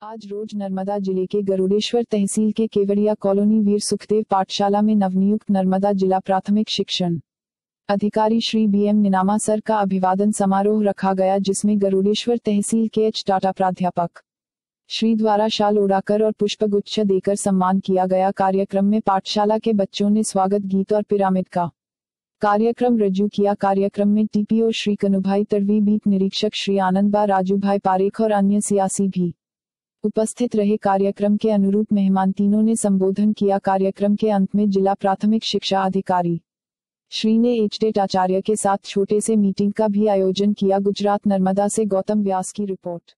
आज रोज नर्मदा जिले के गरुड़ेश्वर तहसील के केवड़िया कॉलोनी वीर सुखदेव पाठशाला में नवनियुक्त नर्मदा जिला प्राथमिक शिक्षण अधिकारी श्री BM नीनामा सर का अभिवादन समारोह रखा गया, जिसमें गरुड़ेश्वर तहसील के H टाटा प्राध्यापक श्री द्वारा शाल उड़ाकर और पुष्पगुच्छ देकर सम्मान किया गया। कार्यक्रम में पाठशाला के बच्चों ने स्वागत गीत और पिरामिड का कार्यक्रम रजू किया। कार्यक्रम में TPO श्री कनुभाई तड़वी, बीट निरीक्षक श्री आनंदबा, राजूभाई पारेख और अन्य सियासी भी उपस्थित रहे। कार्यक्रम के अनुरूप मेहमान तीनों ने संबोधन किया। कार्यक्रम के अंत में जिला प्राथमिक शिक्षा अधिकारी श्री ने एचटेट आचार्य के साथ छोटे से मीटिंग का भी आयोजन किया। गुजरात नर्मदा से गौतम व्यास की रिपोर्ट।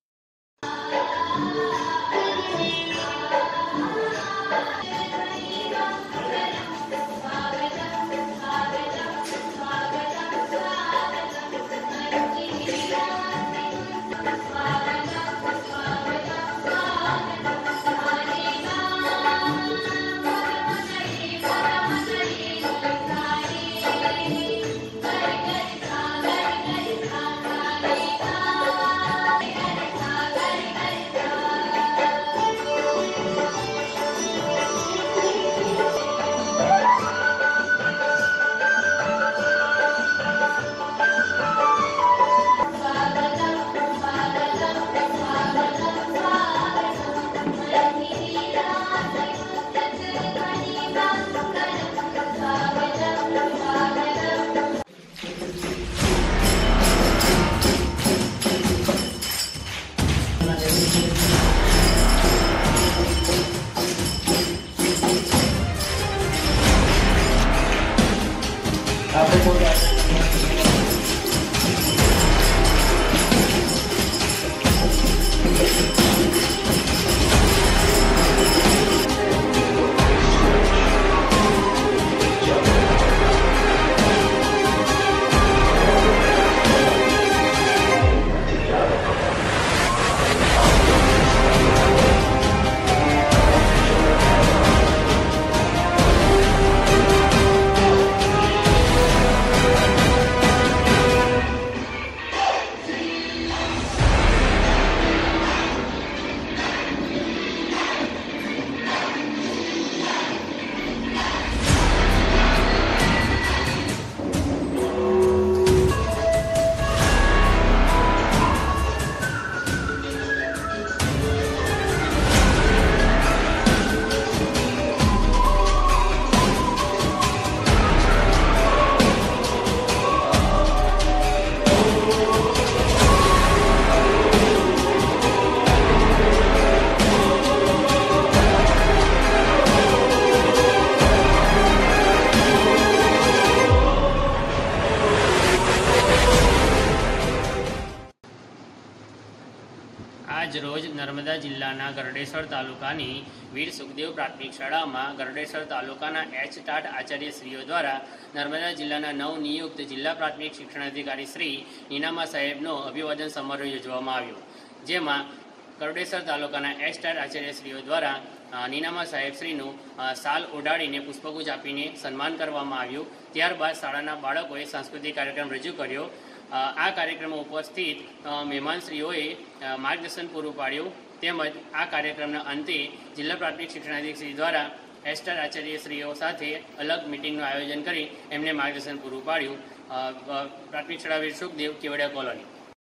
आज रोज नर्मदा जिल्लाना गरुड़ेश्वर तालुकानी वीर सुखदेव प्राथमिक शाला में गरुड़ेश्वर तालुकाना H टाट आचार्यश्रीओ द्वारा नर्मदा जिल्लाना नवनियुक्त जिला प्राथमिक शिक्षणाधिकारी श्री नीनामा साहेबनो अभिवादन समारोह योजवामां आव्यो, जेमां गरुड़ेश्वर तालुकाना H टाट आचार्यश्रीओ द्वारा नीनामा साहेबश्रीनु साल ओढाड़ीने पुष्पगुच्छ आपीने सन्मान करवामां आव्युं। त्यारबाद शाळाना बाळकोए सांस्कृतिक कार्यक्रम रजू कर्यो। आ कार्यक्रम उपस्थित मेहमानश्रीओए मार्गदर्शन पूरुं पाड्युं। તેમજ આ કાર્યક્રમના અંતે જિલ્લા પ્રાથમિક શિક્ષણાધિકારી દ્વારા H टाट આચાર્યશ્રીઓ સાથે અલગ મિટિંગનું આયોજન કરી એમને માર્ગદર્શન પૂરું પાડ્યું। પ્રાથમિક શાળા વીર સુખદેવ, કેવડિયા કોલોની।